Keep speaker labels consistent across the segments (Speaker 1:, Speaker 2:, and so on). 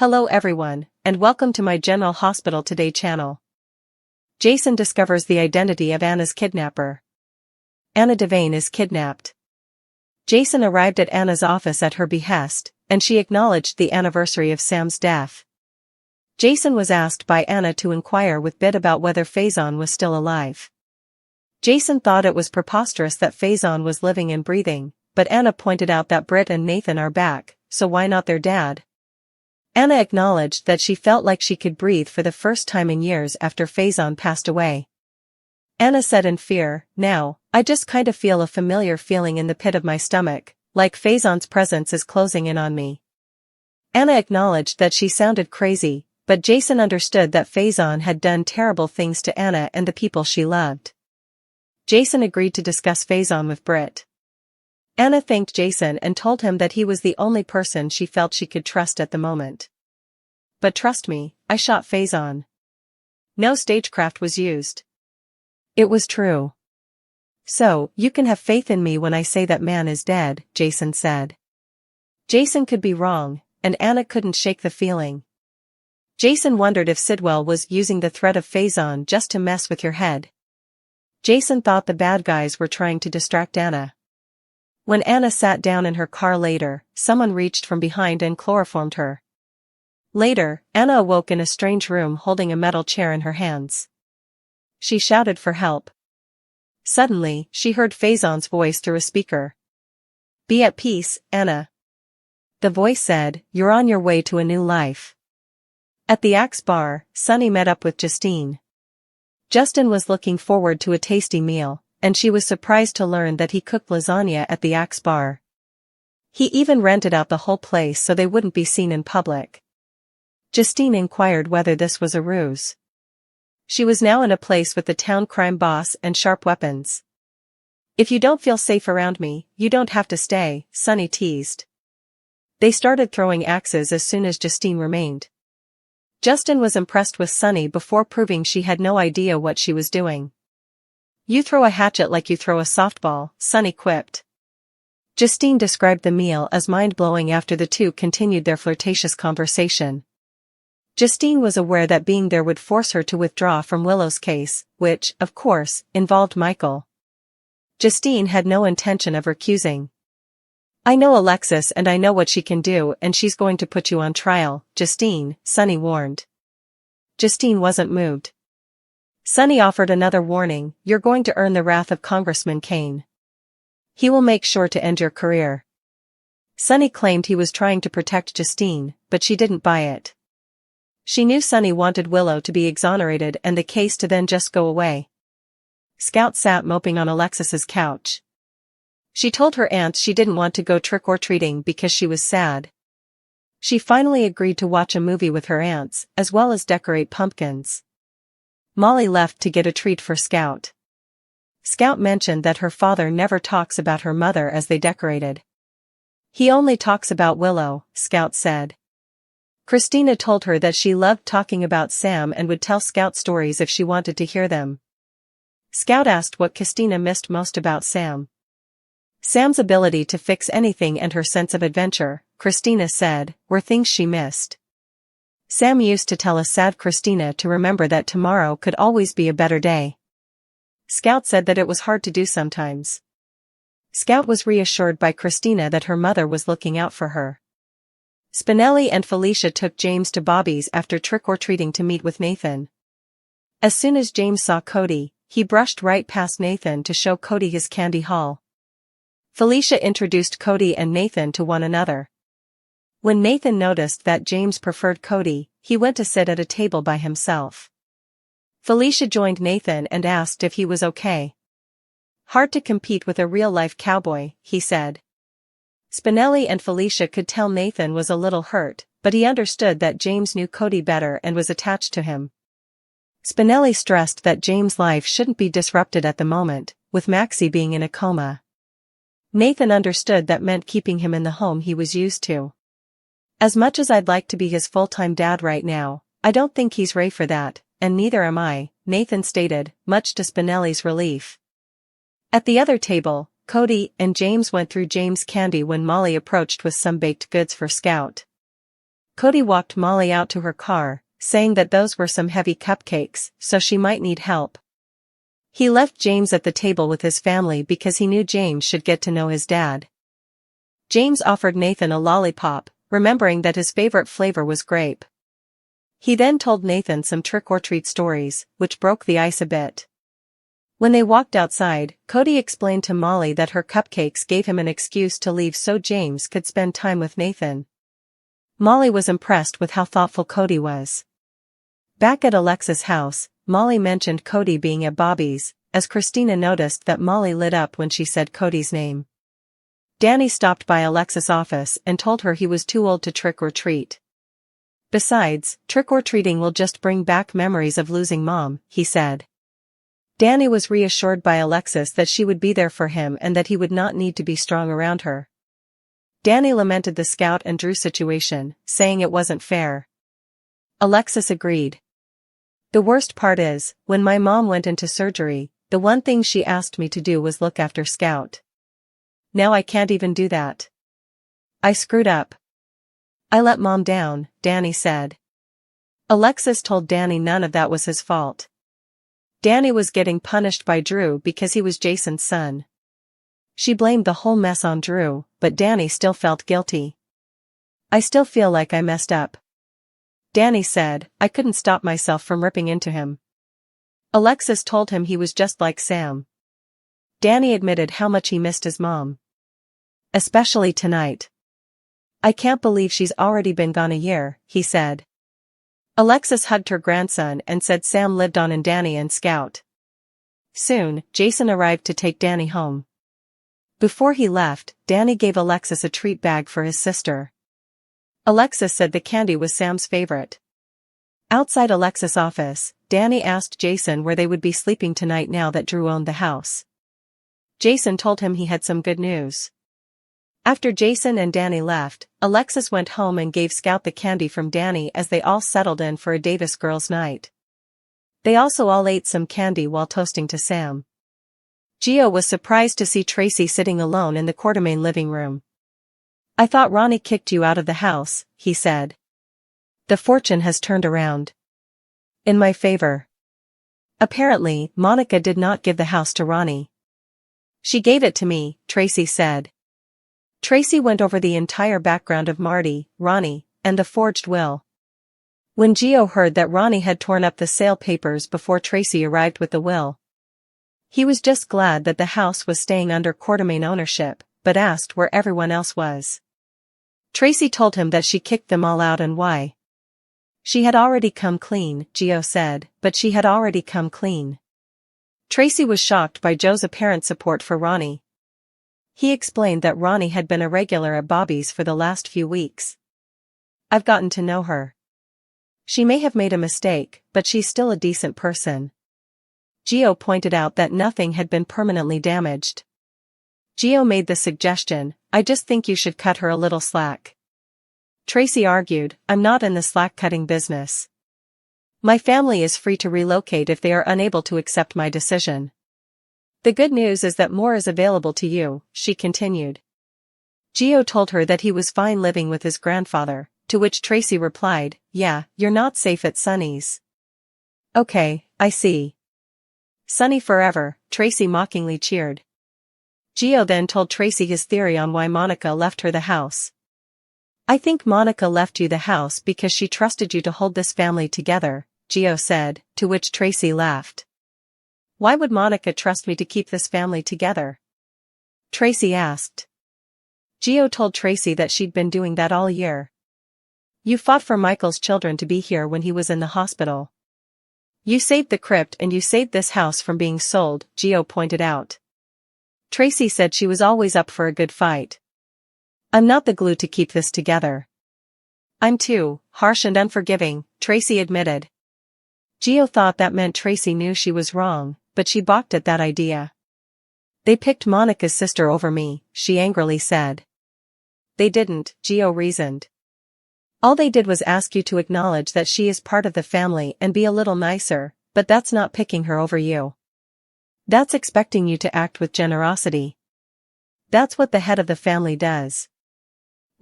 Speaker 1: Hello everyone, and welcome to my General Hospital Today channel. Jason discovers the identity of Anna's kidnapper. Anna Devane is kidnapped. Jason arrived at Anna's office at her behest, and she acknowledged the anniversary of Sam's death. Jason was asked by Anna to inquire with Bit about whether Faison was still alive. Jason thought it was preposterous that Faison was living and breathing, but Anna pointed out that Britt and Nathan are back, so why not their dad? Anna acknowledged that she felt like she could breathe for the first time in years after Faison passed away. Anna said in fear, "Now, I just kind of feel a familiar feeling in the pit of my stomach, like Faison's presence is closing in on me." Anna acknowledged that she sounded crazy, but Jason understood that Faison had done terrible things to Anna and the people she loved. Jason agreed to discuss Faison with Britt. Anna thanked Jason and told him that he was the only person she felt she could trust at the moment. "But trust me, I shot Faison. No stagecraft was used. It was true. So, you can have faith in me when I say that man is dead," Jason said. Jason could be wrong, and Anna couldn't shake the feeling. Jason wondered if Sidwell was using the threat of Faison just to mess with your head. Jason thought the bad guys were trying to distract Anna. When Anna sat down in her car later, someone reached from behind and chloroformed her. Later, Anna awoke in a strange room holding a metal chair in her hands. She shouted for help. Suddenly, she heard Faison's voice through a speaker. "Be at peace, Anna." The voice said, "You're on your way to a new life." At the Axe bar, Sunny met up with Justine. Justin was looking forward to a tasty meal, and she was surprised to learn that he cooked lasagna at the Axe bar. He even rented out the whole place so they wouldn't be seen in public. Justine inquired whether this was a ruse. She was now in a place with the town crime boss and sharp weapons. "If you don't feel safe around me, you don't have to stay," Sunny teased. They started throwing axes as soon as Justine remained. Justin was impressed with Sunny before proving she had no idea what she was doing. "You throw a hatchet like you throw a softball," Sunny quipped. Justine described the meal as mind-blowing after the two continued their flirtatious conversation. Justine was aware that being there would force her to withdraw from Willow's case, which, of course, involved Michael. Justine had no intention of recusing. "I know Alexis and I know what she can do, and she's going to put you on trial, Justine," Sunny warned. Justine wasn't moved. Sunny offered another warning, "You're going to earn the wrath of Congressman Kane. He will make sure to end your career." Sunny claimed he was trying to protect Justine, but she didn't buy it. She knew Sunny wanted Willow to be exonerated and the case to then just go away. Scout sat moping on Alexis's couch. She told her aunts she didn't want to go trick-or-treating because she was sad. She finally agreed to watch a movie with her aunts, as well as decorate pumpkins. Molly left to get a treat for Scout. Scout mentioned that her father never talks about her mother as they decorated. "He only talks about Willow," Scout said. Christina told her that she loved talking about Sam and would tell Scout stories if she wanted to hear them. Scout asked what Christina missed most about Sam. Sam's ability to fix anything and her sense of adventure, Christina said, were things she missed. Sam used to tell a sad Christina to remember that tomorrow could always be a better day. Scout said that it was hard to do sometimes. Scout was reassured by Christina that her mother was looking out for her. Spinelli and Felicia took James to Bobby's after trick-or-treating to meet with Nathan. As soon as James saw Cody, he brushed right past Nathan to show Cody his candy haul. Felicia introduced Cody and Nathan to one another. When Nathan noticed that James preferred Cody, he went to sit at a table by himself. Felicia joined Nathan and asked if he was okay. "Hard to compete with a real-life cowboy," he said. Spinelli and Felicia could tell Nathan was a little hurt, but he understood that James knew Cody better and was attached to him. Spinelli stressed that James' life shouldn't be disrupted at the moment, with Maxie being in a coma. Nathan understood that meant keeping him in the home he was used to. "As much as I'd like to be his full-time dad right now, I don't think he's ready for that, and neither am I," Nathan stated, much to Spinelli's relief. At the other table, Cody and James went through James' candy when Molly approached with some baked goods for Scout. Cody walked Molly out to her car, saying that those were some heavy cupcakes, so she might need help. He left James at the table with his family because he knew James should get to know his dad. James offered Nathan a lollipop, remembering that his favorite flavor was grape. He then told Nathan some trick-or-treat stories, which broke the ice a bit. When they walked outside, Cody explained to Molly that her cupcakes gave him an excuse to leave so James could spend time with Nathan. Molly was impressed with how thoughtful Cody was. Back at Alexa's house, Molly mentioned Cody being at Bobby's, as Christina noticed that Molly lit up when she said Cody's name. Danny stopped by Alexa's office and told her he was too old to trick-or-treat. Besides, trick-or-treating will just bring back memories of losing Mom, he said. Danny was reassured by Alexis that she would be there for him and that he would not need to be strong around her. Danny lamented the Scout and Drew situation, saying it wasn't fair. Alexis agreed. The worst part is, when my mom went into surgery, the one thing she asked me to do was look after Scout. Now I can't even do that. I screwed up. I let Mom down, Danny said. Alexis told Danny none of that was his fault. Danny was getting punished by Drew because he was Jason's son. She blamed the whole mess on Drew, but Danny still felt guilty. I still feel like I messed up. Danny said, I couldn't stop myself from ripping into him. Alexis told him he was just like Sam. Danny admitted how much he missed his mom. Especially tonight. I can't believe she's already been gone a year, he said. Alexis hugged her grandson and said Sam lived on in Danny and Scout. Soon, Jason arrived to take Danny home. Before he left, Danny gave Alexis a treat bag for his sister. Alexis said the candy was Sam's favorite. Outside Alexis' office, Danny asked Jason where they would be sleeping tonight now that Drew owned the house. Jason told him he had some good news. After Jason and Danny left, Alexis went home and gave Scout the candy from Danny as they all settled in for a Davis girls' night. They also all ate some candy while toasting to Sam. Gio was surprised to see Tracy sitting alone in the Quartermain living room. I thought Ronnie kicked you out of the house, he said. The fortune has turned around. In my favor. Apparently, Monica did not give the house to Ronnie. She gave it to me, Tracy said. Tracy went over the entire background of Marty, Ronnie, and the forged will. When Gio heard that Ronnie had torn up the sale papers before Tracy arrived with the will, he was just glad that the house was staying under Quartermain ownership, but asked where everyone else was. Tracy told him that she kicked them all out and why. She had already come clean, Gio said, but she had already come clean. Tracy was shocked by Joe's apparent support for Ronnie. He explained that Ronnie had been a regular at Bobby's for the last few weeks. I've gotten to know her. She may have made a mistake, but she's still a decent person. Gio pointed out that nothing had been permanently damaged. Gio made the suggestion, I just think you should cut her a little slack. Tracy argued, I'm not in the slack-cutting business. My family is free to relocate if they are unable to accept my decision. The good news is that more is available to you, she continued. Gio told her that he was fine living with his grandfather, to which Tracy replied, yeah, you're not safe at Sunny's. Okay, I see. Sunny forever, Tracy mockingly cheered. Gio then told Tracy his theory on why Monica left her the house. I think Monica left you the house because she trusted you to hold this family together, Gio said, to which Tracy laughed. Why would Monica trust me to keep this family together? Tracy asked. Gio told Tracy that she'd been doing that all year. You fought for Michael's children to be here when he was in the hospital. You saved the crypt and you saved this house from being sold, Gio pointed out. Tracy said she was always up for a good fight. I'm not the glue to keep this together. I'm too harsh and unforgiving, Tracy admitted. Gio thought that meant Tracy knew she was wrong, but she balked at that idea. They picked Monica's sister over me, she angrily said. They didn't, Gio reasoned. All they did was ask you to acknowledge that she is part of the family and be a little nicer, but that's not picking her over you. That's expecting you to act with generosity. That's what the head of the family does.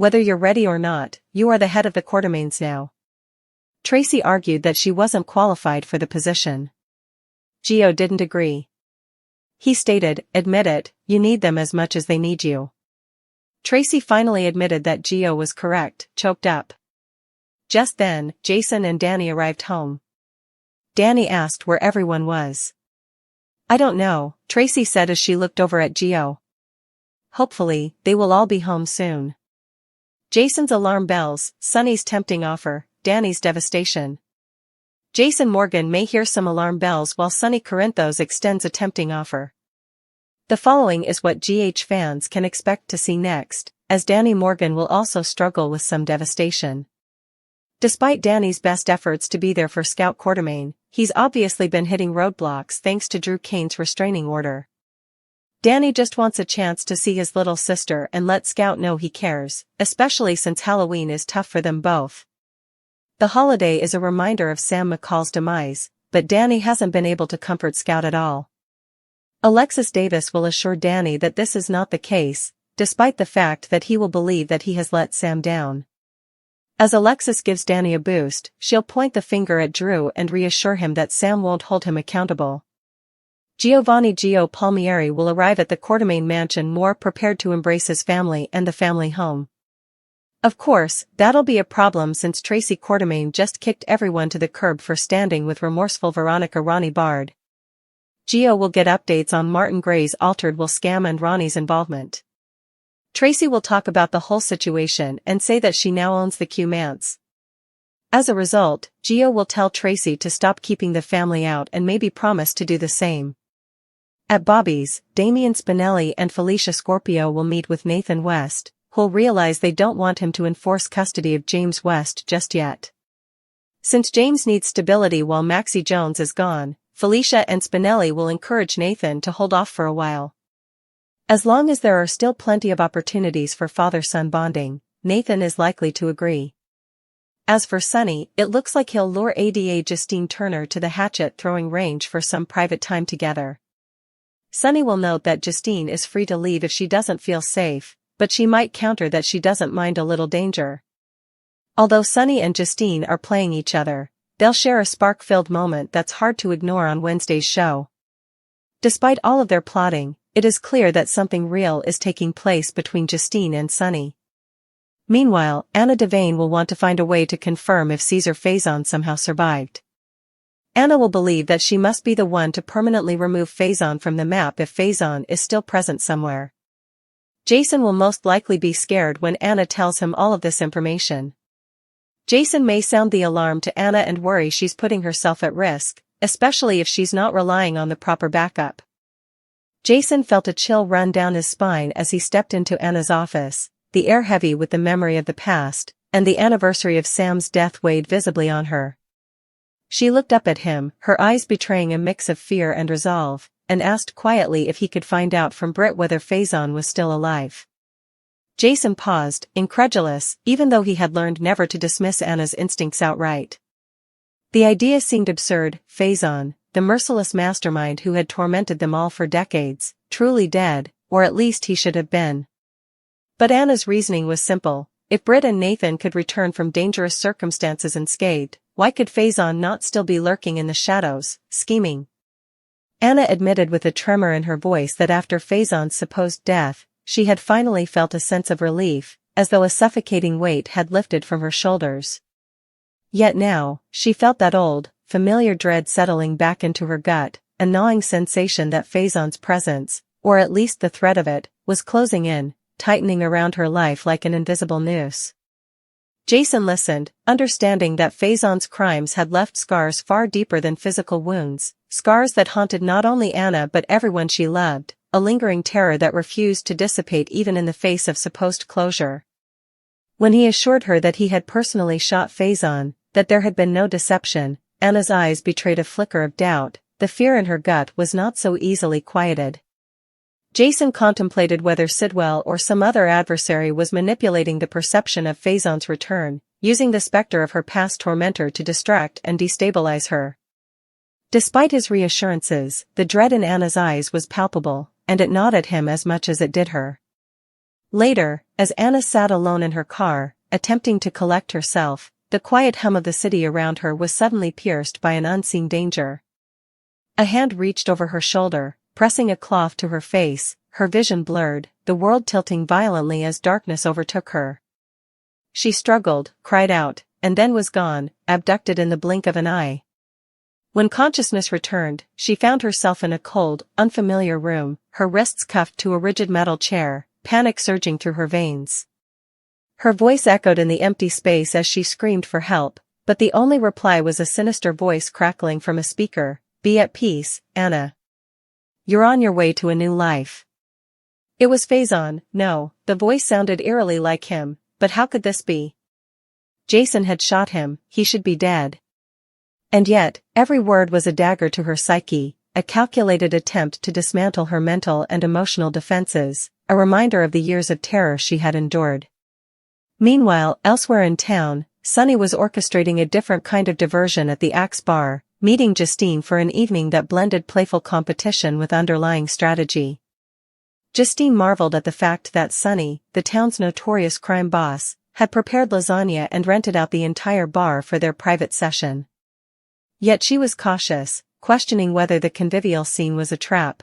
Speaker 1: Whether you're ready or not, you are the head of the Quartermaines now. Tracy argued that she wasn't qualified for the position. Gio didn't agree. He stated, admit it, you need them as much as they need you. Tracy finally admitted that Gio was correct, choked up. Just then, Jason and Danny arrived home. Danny asked where everyone was. I don't know, Tracy said as she looked over at Gio. Hopefully, they will all be home soon. Jason's alarm bells, Sonny's tempting offer, Danny's devastation. Jason Morgan may hear some alarm bells while Sonny Corinthos extends a tempting offer. The following is what GH fans can expect to see next, as Danny Morgan will also struggle with some devastation. Despite Danny's best efforts to be there for Scout Quartermaine, he's obviously been hitting roadblocks thanks to Drew Kane's restraining order. Danny just wants a chance to see his little sister and let Scout know he cares, especially since Halloween is tough for them both. The holiday is a reminder of Sam McCall's demise, but Danny hasn't been able to comfort Scout at all. Alexis Davis will assure Danny that this is not the case, despite the fact that he will believe that he has let Sam down. As Alexis gives Danny a boost, she'll point the finger at Drew and reassure him that Sam won't hold him accountable. Giovanni Gio Palmieri will arrive at the Quartermaine mansion more prepared to embrace his family and the family home. Of course, that'll be a problem since Tracy Quartermaine just kicked everyone to the curb for standing with remorseful Veronica Ronnie Bard. Gio will get updates on Martin Gray's altered will scam and Ronnie's involvement. Tracy will talk about the whole situation and say that she now owns the Q Manse. As a result, Gio will tell Tracy to stop keeping the family out and maybe promise to do the same. At Bobby's, Damian Spinelli and Felicia Scorpio will meet with Nathan West, who'll realize they don't want him to enforce custody of James West just yet. Since James needs stability while Maxie Jones is gone, Felicia and Spinelli will encourage Nathan to hold off for a while. As long as there are still plenty of opportunities for father-son bonding, Nathan is likely to agree. As for Sonny, it looks like he'll lure ADA Justine Turner to the hatchet-throwing range for some private time together. Sonny will note that Justine is free to leave if she doesn't feel safe, but she might counter that she doesn't mind a little danger. Although Sonny and Justine are playing each other, they'll share a spark-filled moment that's hard to ignore on Wednesday's show. Despite all of their plotting, it is clear that something real is taking place between Justine and Sonny. Meanwhile, Anna Devane will want to find a way to confirm if Caesar Faison somehow survived. Anna will believe that she must be the one to permanently remove Faison from the map if Faison is still present somewhere. Jason will most likely be scared when Anna tells him all of this information. Jason may sound the alarm to Anna and worry she's putting herself at risk, especially if she's not relying on the proper backup. Jason felt a chill run down his spine as he stepped into Anna's office, the air heavy with the memory of the past, and the anniversary of Sam's death weighed visibly on her. She looked up at him, her eyes betraying a mix of fear and resolve, and asked quietly if he could find out from Britt whether Faison was still alive. Jason paused, incredulous, even though he had learned never to dismiss Anna's instincts outright. The idea seemed absurd. Faison, the merciless mastermind who had tormented them all for decades, truly dead, or at least he should have been. But Anna's reasoning was simple. If Britt and Nathan could return from dangerous circumstances unscathed, why could Faison not still be lurking in the shadows, scheming? Anna admitted with a tremor in her voice that after Faison's supposed death, she had finally felt a sense of relief, as though a suffocating weight had lifted from her shoulders. Yet now, she felt that old, familiar dread settling back into her gut, a gnawing sensation that Faison's presence, or at least the threat of it, was closing in, tightening around her life like an invisible noose. Jason listened, understanding that Faison's crimes had left scars far deeper than physical wounds, scars that haunted not only Anna but everyone she loved, a lingering terror that refused to dissipate even in the face of supposed closure. When he assured her that he had personally shot Faison, that there had been no deception, Anna's eyes betrayed a flicker of doubt. The fear in her gut was not so easily quieted. Jason contemplated whether Sidwell or some other adversary was manipulating the perception of Faison's return, using the specter of her past tormentor to distract and destabilize her. Despite his reassurances, the dread in Anna's eyes was palpable, and it gnawed at him as much as it did her. Later, as Anna sat alone in her car, attempting to collect herself, the quiet hum of the city around her was suddenly pierced by an unseen danger. A hand reached over her shoulder, pressing a cloth to her face, her vision blurred, the world tilting violently as darkness overtook her. She struggled, cried out, and then was gone, abducted in the blink of an eye. When consciousness returned, she found herself in a cold, unfamiliar room, her wrists cuffed to a rigid metal chair, panic surging through her veins. Her voice echoed in the empty space as she screamed for help, but the only reply was a sinister voice crackling from a speaker. "Be at peace, Anna. You're on your way to a new life." It was Faison. No, the voice sounded eerily like him, but how could this be? Jason had shot him, he should be dead. And yet, every word was a dagger to her psyche, a calculated attempt to dismantle her mental and emotional defenses, a reminder of the years of terror she had endured. Meanwhile, elsewhere in town, Sunny was orchestrating a different kind of diversion at the Axe Bar, meeting Justine for an evening that blended playful competition with underlying strategy. Justine marveled at the fact that Sunny, the town's notorious crime boss, had prepared lasagna and rented out the entire bar for their private session. Yet she was cautious, questioning whether the convivial scene was a trap.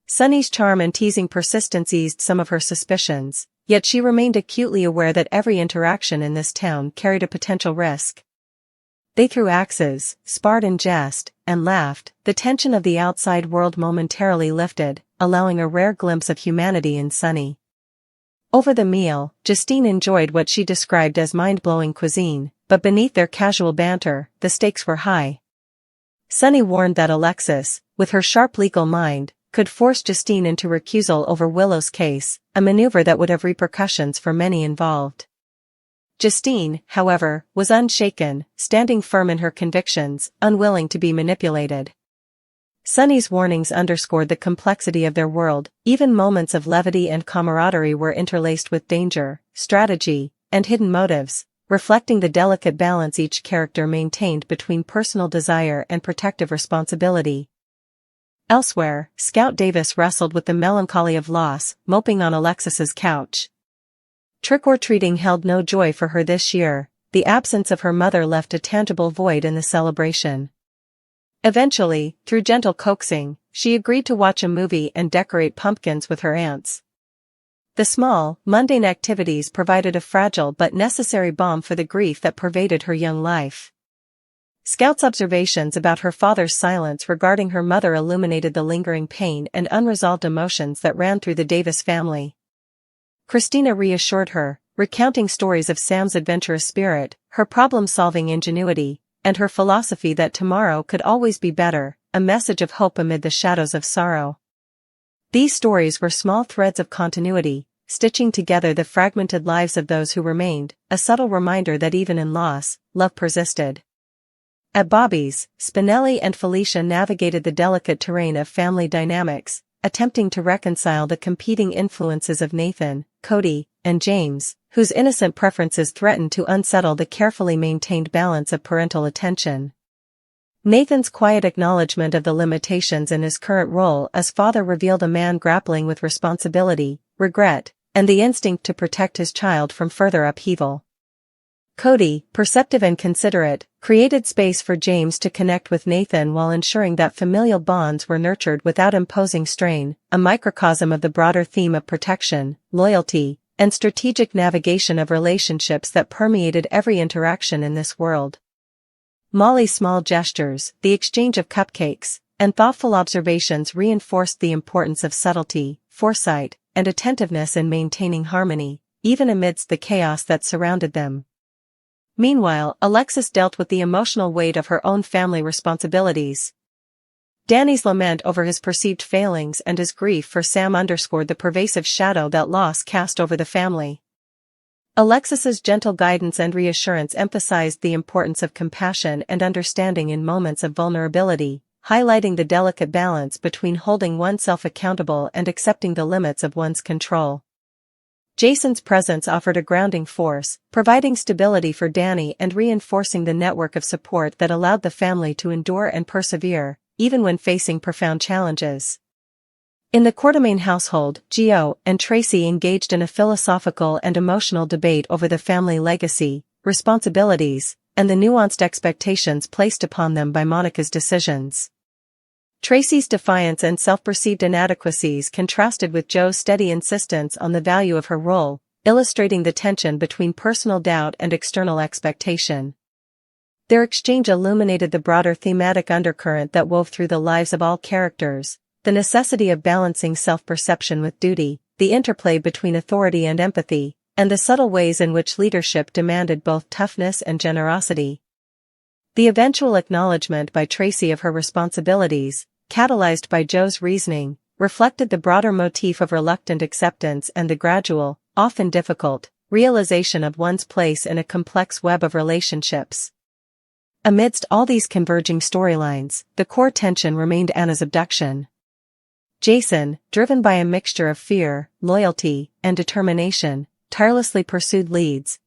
Speaker 1: Sunny's charm and teasing persistence eased some of her suspicions, yet she remained acutely aware that every interaction in this town carried a potential risk. They threw axes, sparred in jest, and laughed. The tension of the outside world momentarily lifted, allowing a rare glimpse of humanity in Sunny. Over the meal, Justine enjoyed what she described as mind-blowing cuisine, but beneath their casual banter, the stakes were high. Sunny warned that Alexis, with her sharp legal mind, could force Justine into recusal over Willow's case, a maneuver that would have repercussions for many involved. Justine, however, was unshaken, standing firm in her convictions, unwilling to be manipulated. Sunny's warnings underscored the complexity of their world. Even moments of levity and camaraderie were interlaced with danger, strategy, and hidden motives, reflecting the delicate balance each character maintained between personal desire and protective responsibility. Elsewhere, Scout Davis wrestled with the melancholy of loss, moping on Alexis's couch. Trick-or-treating held no joy for her this year. The absence of her mother left a tangible void in the celebration. Eventually, through gentle coaxing, she agreed to watch a movie and decorate pumpkins with her aunts. The small, mundane activities provided a fragile but necessary balm for the grief that pervaded her young life. Scout's observations about her father's silence regarding her mother illuminated the lingering pain and unresolved emotions that ran through the Davis family. Christina reassured her, recounting stories of Sam's adventurous spirit, her problem-solving ingenuity, and her philosophy that tomorrow could always be better, a message of hope amid the shadows of sorrow. These stories were small threads of continuity, stitching together the fragmented lives of those who remained, a subtle reminder that even in loss, love persisted. At Bobby's, Spinelli and Felicia navigated the delicate terrain of family dynamics, attempting to reconcile the competing influences of Nathan, Cody, and James, whose innocent preferences threatened to unsettle the carefully maintained balance of parental attention. Nathan's quiet acknowledgement of the limitations in his current role as father revealed a man grappling with responsibility, regret, and the instinct to protect his child from further upheaval. Cody, perceptive and considerate, created space for James to connect with Nathan while ensuring that familial bonds were nurtured without imposing strain, a microcosm of the broader theme of protection, loyalty, and strategic navigation of relationships that permeated every interaction in this world. Molly's small gestures, the exchange of cupcakes, and thoughtful observations reinforced the importance of subtlety, foresight, and attentiveness in maintaining harmony, even amidst the chaos that surrounded them. Meanwhile, Alexis dealt with the emotional weight of her own family responsibilities. Danny's lament over his perceived failings and his grief for Sam underscored the pervasive shadow that loss cast over the family. Alexis's gentle guidance and reassurance emphasized the importance of compassion and understanding in moments of vulnerability, highlighting the delicate balance between holding oneself accountable and accepting the limits of one's control. Jason's presence offered a grounding force, providing stability for Danny and reinforcing the network of support that allowed the family to endure and persevere, even when facing profound challenges. In the Quartermain household, Gio and Tracy engaged in a philosophical and emotional debate over the family legacy, responsibilities, and the nuanced expectations placed upon them by Monica's decisions. Tracy's defiance and self-perceived inadequacies contrasted with Jo's steady insistence on the value of her role, illustrating the tension between personal doubt and external expectation. Their exchange illuminated the broader thematic undercurrent that wove through the lives of all characters: the necessity of balancing self-perception with duty, the interplay between authority and empathy, and the subtle ways in which leadership demanded both toughness and generosity. The eventual acknowledgement by Tracy of her responsibilities, catalyzed by Jo's reasoning, reflected the broader motif of reluctant acceptance and the gradual, often difficult, realization of one's place in a complex web of relationships. Amidst all these converging storylines, the core tension remained Anna's abduction. Jason, driven by a mixture of fear, loyalty, and determination, tirelessly pursued leads,